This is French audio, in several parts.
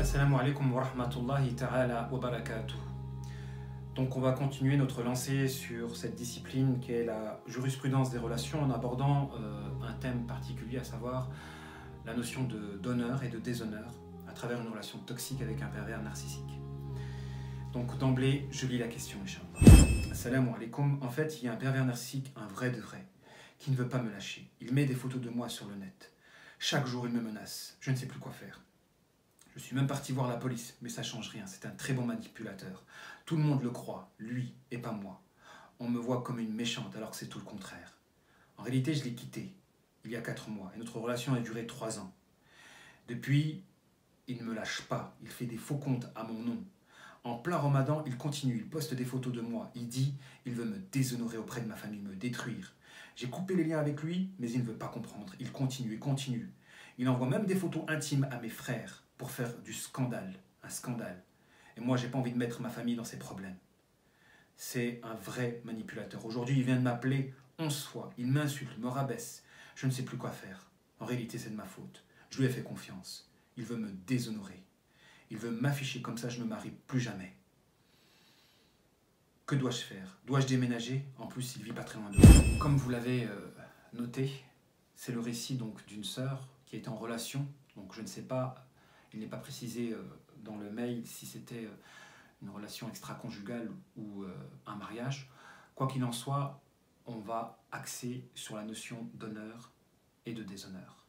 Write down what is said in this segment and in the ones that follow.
Assalamu alaikum wa rahmatullahi ta'ala wa barakatuh. Donc on va continuer notre lancée sur cette discipline qui est la jurisprudence des relations en abordant un thème particulier, à savoir la notion d'honneur et de déshonneur à travers une relation toxique avec un pervers narcissique. Donc d'emblée, je lis la question, Inch'Allah. Assalamu alaikum. En fait, il y a un pervers narcissique, un vrai de vrai, qui ne veut pas me lâcher. Il met des photos de moi sur le net. Chaque jour, il me menace. Je ne sais plus quoi faire. Je suis même parti voir la police, mais ça change rien. C'est un très bon manipulateur. Tout le monde le croit, lui et pas moi. On me voit comme une méchante alors que c'est tout le contraire. En réalité, je l'ai quitté il y a 4 mois et notre relation a duré 3 ans. Depuis, il ne me lâche pas. Il fait des faux comptes à mon nom. En plein Ramadan, il continue. Il poste des photos de moi. Il dit il veut me déshonorer auprès de ma famille, me détruire. J'ai coupé les liens avec lui, mais il ne veut pas comprendre. Il continue et continue. Il envoie même des photos intimes à mes frères pour faire du scandale, un scandale. Et moi, j'ai pas envie de mettre ma famille dans ces problèmes. C'est un vrai manipulateur. Aujourd'hui, il vient de m'appeler 11 fois. Il m'insulte, me rabaisse. Je ne sais plus quoi faire. En réalité, c'est de ma faute. Je lui ai fait confiance. Il veut me déshonorer. Il veut m'afficher comme ça, je ne me marie plus jamais. Que dois-je faire? Dois-je déménager? En plus, il vit pas très loin de moi. Comme vous l'avez noté, c'est le récit donc d'une sœur qui était en relation. Donc je ne sais pas, il n'est pas précisé dans le mail si c'était une relation extra-conjugale ou un mariage. Quoi qu'il en soit, on va axer sur la notion d'honneur et de déshonneur.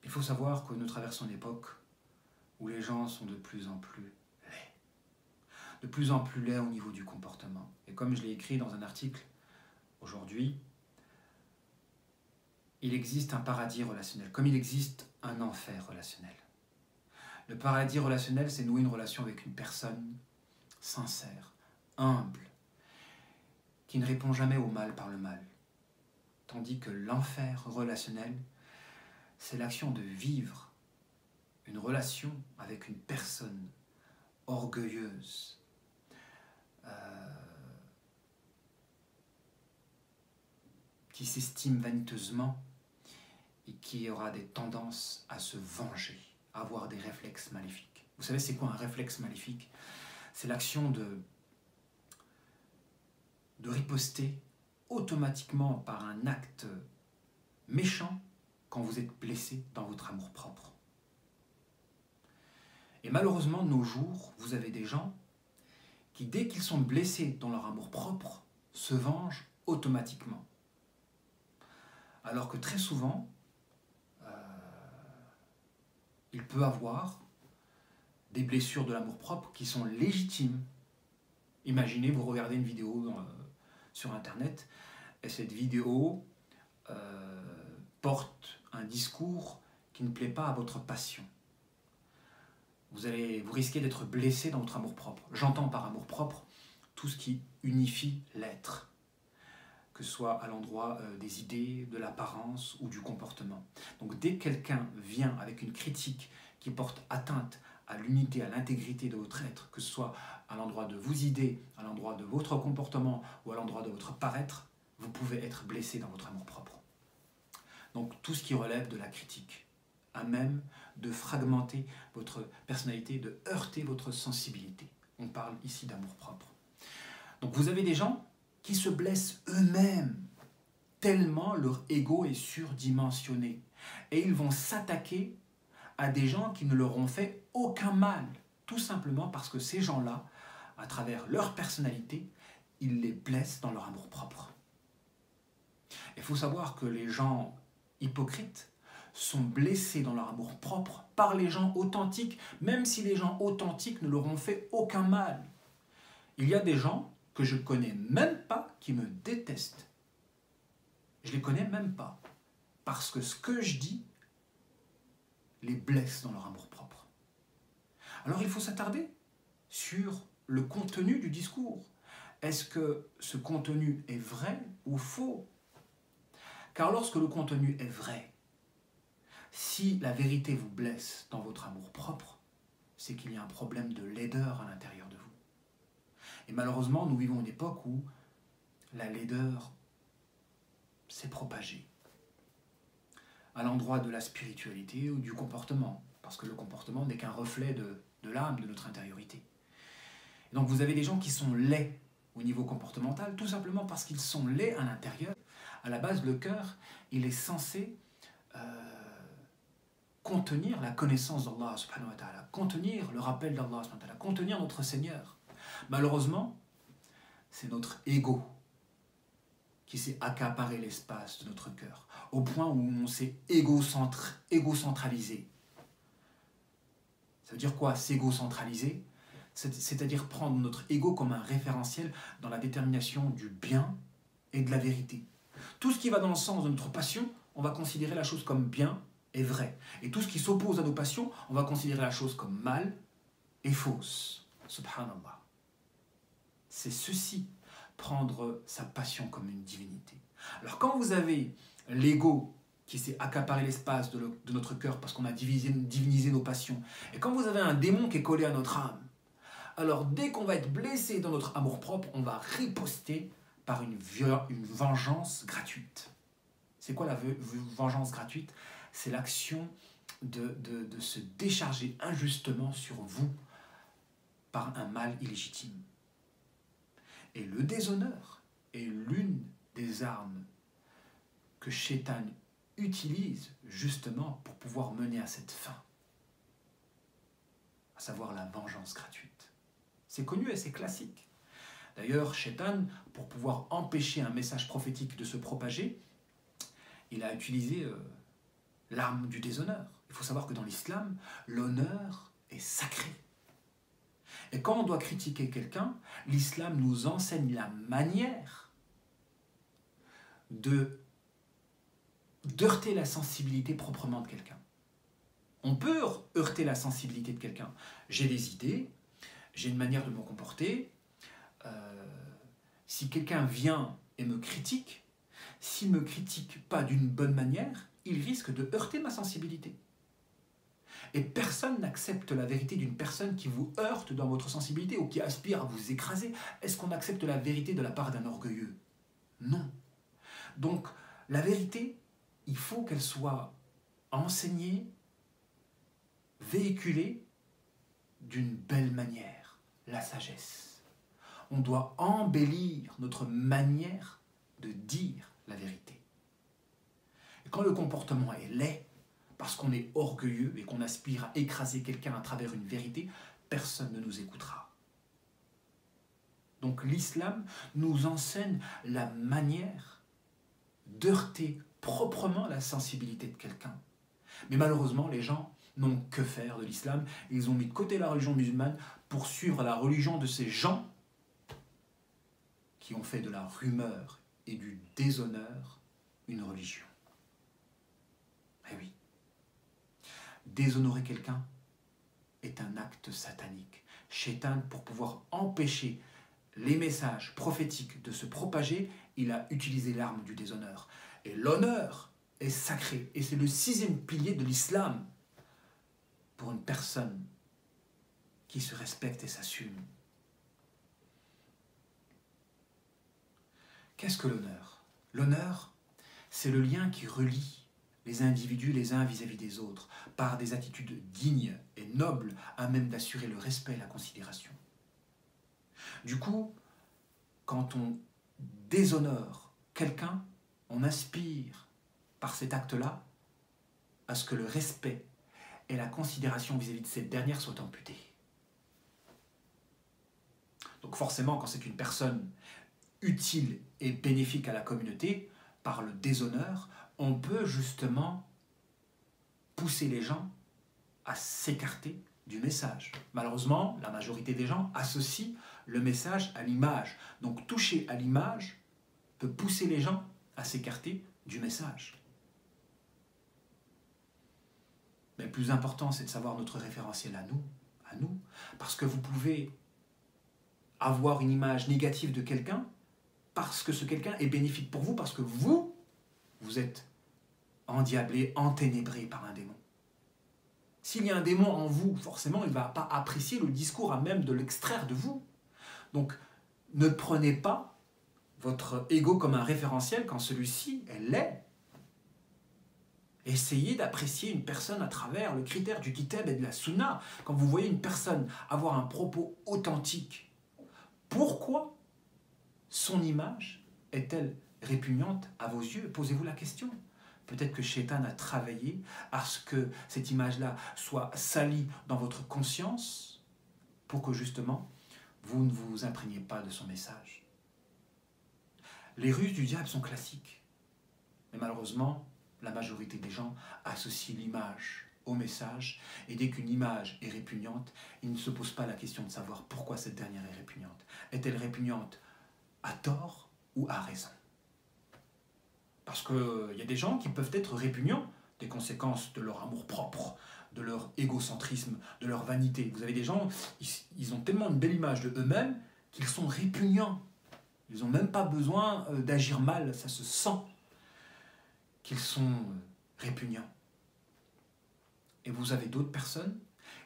Il faut savoir que nous traversons une époque où les gens sont de plus en plus laids. De plus en plus laids au niveau du comportement. Et comme je l'ai écrit dans un article aujourd'hui, il existe un paradis relationnel, comme il existe un enfer relationnel. Le paradis relationnel, c'est nouer une relation avec une personne sincère, humble, qui ne répond jamais au mal par le mal. Tandis que l'enfer relationnel, c'est l'action de vivre une relation avec une personne orgueilleuse, qui s'estime vaniteusement et qui aura des tendances à se venger, à avoir des réflexes maléfiques. Vous savez, c'est quoi un réflexe maléfique? C'est l'action de riposter automatiquement par un acte méchant quand vous êtes blessé dans votre amour-propre. Et malheureusement, de nos jours, vous avez des gens qui, dès qu'ils sont blessés dans leur amour-propre, se vengent automatiquement. Alors que très souvent, il peut avoir des blessures de l'amour-propre qui sont légitimes. Imaginez, vous regardez une vidéo sur Internet et cette vidéo porte un discours qui ne plaît pas à votre passion. Vous risquez d'être blessé dans votre amour-propre. J'entends par amour-propre tout ce qui unifie l'être, que ce soit à l'endroit des idées, de l'apparence ou du comportement. Donc dès que quelqu'un vient avec une critique qui porte atteinte à l'unité, à l'intégrité de votre être, que ce soit à l'endroit de vos idées, à l'endroit de votre comportement ou à l'endroit de votre paraître, vous pouvez être blessé dans votre amour-propre. Donc tout ce qui relève de la critique, à même de fragmenter votre personnalité, de heurter votre sensibilité. On parle ici d'amour-propre. Donc vous avez des gens qui se blessent eux-mêmes, tellement leur ego est surdimensionné. Et ils vont s'attaquer à des gens qui ne leur ont fait aucun mal, tout simplement parce que ces gens-là, à travers leur personnalité, ils les blessent dans leur amour-propre. Il faut savoir que les gens hypocrites sont blessés dans leur amour-propre par les gens authentiques, même si les gens authentiques ne leur ont fait aucun mal. Il y a des gens que je ne connais même pas qui me détestent. Je ne les connais même pas. Parce que ce que je dis les blesse dans leur amour-propre. Alors il faut s'attarder sur le contenu du discours. Est-ce que ce contenu est vrai ou faux? Car lorsque le contenu est vrai, si la vérité vous blesse dans votre amour-propre, c'est qu'il y a un problème de laideur à l'intérieur de vous. Et malheureusement, nous vivons une époque où la laideur s'est propagée. à l'endroit de la spiritualité ou du comportement, parce que le comportement n'est qu'un reflet de l'âme, de notre intériorité. Et donc vous avez des gens qui sont laids au niveau comportemental, tout simplement parce qu'ils sont laids à l'intérieur. À la base, le cœur, il est censé contenir la connaissance d'Allah subhanahu wa ta'ala, contenir le rappel d'Allah subhanahu wa ta'ala, contenir notre Seigneur. Malheureusement, c'est notre ego qui s'est accaparé l'espace de notre cœur, au point où on s'est égocentralisé. Ça veut dire quoi, s'égocentraliser? C'est-à-dire prendre notre ego comme un référentiel dans la détermination du bien et de la vérité. Tout ce qui va dans le sens de notre passion, on va considérer la chose comme bien et vrai. Et tout ce qui s'oppose à nos passions, on va considérer la chose comme mal et fausse. Subhanallah. C'est ceci, prendre sa passion comme une divinité. Alors quand vous avez l'ego qui s'est accaparé l'espace de notre cœur parce qu'on a divinisé nos passions, et quand vous avez un démon qui est collé à notre âme, alors dès qu'on va être blessé dans notre amour-propre, on va riposter par une vengeance gratuite. C'est quoi la vengeance gratuite? C'est l'action de se décharger injustement sur vous par un mal illégitime. Et le déshonneur est l'une des armes que Shaitan utilise justement pour pouvoir mener à cette fin, à savoir la vengeance gratuite. C'est connu et c'est classique. D'ailleurs, Shaitan, pour pouvoir empêcher un message prophétique de se propager, il a utilisé l'arme du déshonneur. Il faut savoir que dans l'islam, l'honneur est sacré. Et quand on doit critiquer quelqu'un, l'islam nous enseigne la manière d'heurter la sensibilité proprement de quelqu'un. On peut heurter la sensibilité de quelqu'un. J'ai des idées, j'ai une manière de me comporter. Si quelqu'un vient et me critique, s'il ne me critique pas d'une bonne manière, il risque de heurter ma sensibilité. Et personne n'accepte la vérité d'une personne qui vous heurte dans votre sensibilité ou qui aspire à vous écraser. Est-ce qu'on accepte la vérité de la part d'un orgueilleux? Non. Donc, la vérité, il faut qu'elle soit enseignée, véhiculée d'une belle manière, la sagesse. On doit embellir notre manière de dire la vérité. Et quand le comportement est laid, parce qu'on est orgueilleux et qu'on aspire à écraser quelqu'un à travers une vérité, personne ne nous écoutera. Donc l'islam nous enseigne la manière d'heurter proprement la sensibilité de quelqu'un. Mais malheureusement, les gens n'ont que faire de l'islam. Ils ont mis de côté la religion musulmane pour suivre la religion de ces gens qui ont fait de la rumeur et du déshonneur une religion. Eh oui. Déshonorer quelqu'un est un acte satanique. Shaitan, pour pouvoir empêcher les messages prophétiques de se propager, il a utilisé l'arme du déshonneur. Et l'honneur est sacré. Et c'est le 6e pilier de l'islam pour une personne qui se respecte et s'assume. Qu'est-ce que l'honneur? L'honneur, c'est le lien qui relie les individus les uns vis-à-vis des autres, par des attitudes dignes et nobles, à même d'assurer le respect et la considération. Du coup, quand on déshonore quelqu'un, on aspire, par cet acte-là, à ce que le respect et la considération vis-à-vis de cette dernière soient amputés. Donc forcément, quand c'est une personne utile et bénéfique à la communauté, par le déshonneur, on peut justement pousser les gens à s'écarter du message. Malheureusement, la majorité des gens associent le message à l'image. Donc toucher à l'image peut pousser les gens à s'écarter du message. Mais le plus important, c'est de savoir notre référentiel à nous. Parce que vous pouvez avoir une image négative de quelqu'un parce que ce quelqu'un est bénéfique pour vous, parce que vous êtes endiablé, enténébré par un démon. S'il y a un démon en vous, forcément, il ne va pas apprécier le discours à même de l'extraire de vous. Donc, ne prenez pas votre ego comme un référentiel quand celui-ci est laid. Essayez d'apprécier une personne à travers le critère du kitab et de la sunna. Quand vous voyez une personne avoir un propos authentique, pourquoi son image est-elle répugnante à vos yeux? Posez-vous la question. Peut-être que Shaitan a travaillé à ce que cette image-là soit salie dans votre conscience pour que justement vous ne vous imprégniez pas de son message. Les ruses du diable sont classiques. Mais malheureusement, la majorité des gens associent l'image au message. Et dès qu'une image est répugnante, ils ne se posent pas la question de savoir pourquoi cette dernière est répugnante. Est-elle répugnante à tort ou à raison? Parce qu'il y a des gens qui peuvent être répugnants des conséquences de leur amour-propre, de leur égocentrisme, de leur vanité. Vous avez des gens, ils ont tellement une belle image de eux-mêmes qu'ils sont répugnants. Ils n'ont même pas besoin d'agir mal, ça se sent qu'ils sont répugnants. Et vous avez d'autres personnes,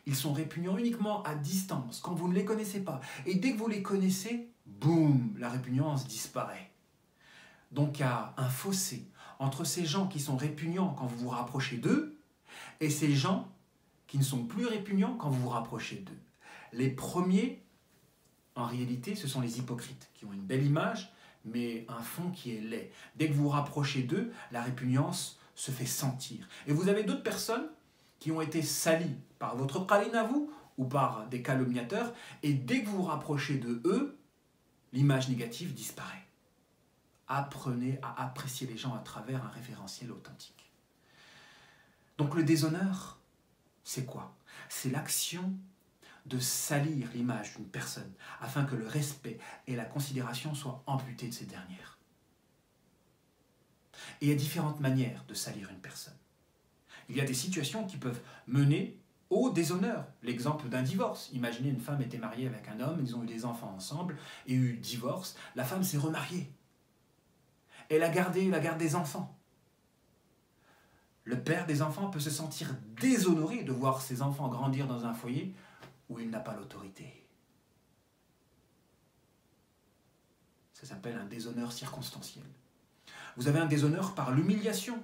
ils sont répugnants uniquement à distance, quand vous ne les connaissez pas. Et dès que vous les connaissez, boum, la répugnance disparaît. Donc il y a un fossé entre ces gens qui sont répugnants quand vous vous rapprochez d'eux et ces gens qui ne sont plus répugnants quand vous vous rapprochez d'eux. Les premiers, en réalité, ce sont les hypocrites qui ont une belle image, mais un fond qui est laid. Dès que vous vous rapprochez d'eux, la répugnance se fait sentir. Et vous avez d'autres personnes qui ont été salies par votre praline à vous ou par des calomniateurs, et dès que vous vous rapprochez de eux, l'image négative disparaît. Apprenez à apprécier les gens à travers un référentiel authentique. Donc le déshonneur, c'est quoi? C'est l'action de salir l'image d'une personne afin que le respect et la considération soient amputés de ces dernières. Et il y a différentes manières de salir une personne. Il y a des situations qui peuvent mener au déshonneur. L'exemple d'un divorce. Imaginez une femme était mariée avec un homme, ils ont eu des enfants ensemble, et eu divorce, la femme s'est remariée. Elle a gardé la garde des enfants. Le père des enfants peut se sentir déshonoré de voir ses enfants grandir dans un foyer où il n'a pas l'autorité. Ça s'appelle un déshonneur circonstanciel. Vous avez un déshonneur par l'humiliation.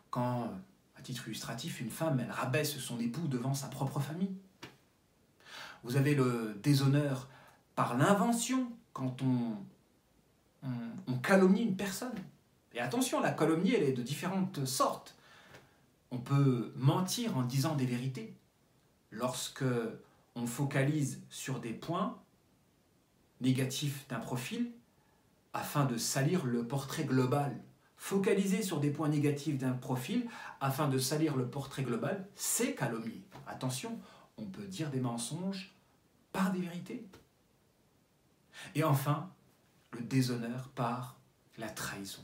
Quand, à titre illustratif, une femme, elle rabaisse son époux devant sa propre famille. Vous avez le déshonneur par l'invention, quand on calomnie une personne. Et attention, la calomnie, elle est de différentes sortes. On peut mentir en disant des vérités. Lorsque on focalise sur des points négatifs d'un profil afin de salir le portrait global. Focaliser sur des points négatifs d'un profil afin de salir le portrait global, c'est calomnier. Attention, on peut dire des mensonges par des vérités. Et enfin, le déshonneur par la trahison.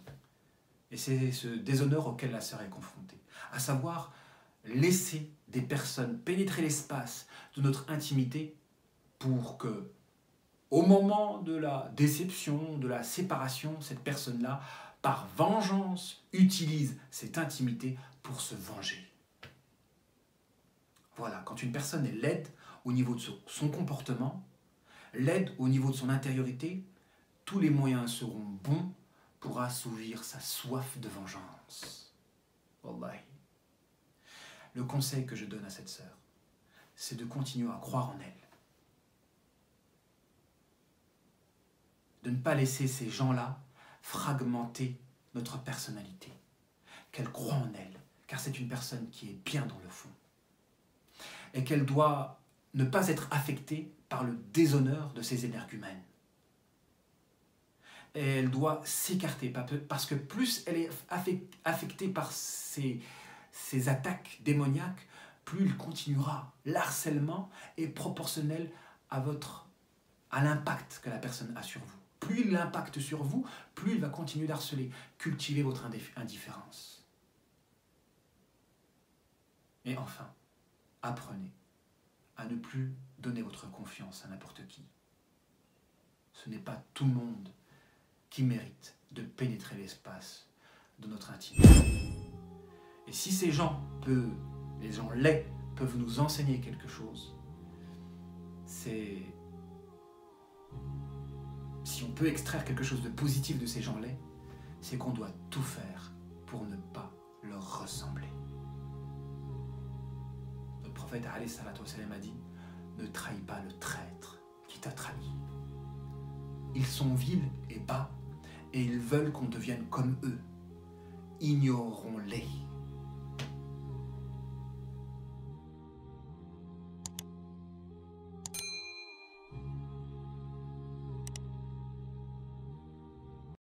Et c'est ce déshonneur auquel la sœur est confrontée. À savoir, laisser des personnes pénétrer l'espace de notre intimité pour que, au moment de la déception, de la séparation, cette personne-là, par vengeance, utilise cette intimité pour se venger. Voilà, quand une personne est laide au niveau de son comportement, laide au niveau de son intériorité, tous les moyens seront bons pour assouvir sa soif de vengeance. Wallahi. Le conseil que je donne à cette sœur, c'est de continuer à croire en elle. De ne pas laisser ces gens-là fragmenter notre personnalité. Qu'elle croit en elle, car c'est une personne qui est bien dans le fond. Et qu'elle doit ne pas être affectée par le déshonneur de ses énergumènes. Et elle doit s'écarter, parce que plus elle est affectée par ces attaques démoniaques, plus il continuera. L'harcèlement est proportionnel à l'impact que la personne a sur vous. Plus il l'impacte sur vous, plus il va continuer d'harceler. Cultivez votre indifférence. Et enfin, apprenez à ne plus donner votre confiance à n'importe qui. Ce n'est pas tout le monde qui mérite de pénétrer l'espace de notre intimité. Et si ces gens, les gens laids, peuvent nous enseigner quelque chose, c'est... Si on peut extraire quelque chose de positif de ces gens laids, c'est qu'on doit tout faire pour ne pas leur ressembler. Notre prophète alayhi salatu wassalam a dit « Ne trahis pas le traître qui t'a trahi. Ils sont vils et bas et ils veulent qu'on devienne comme eux. Ignorons-les. »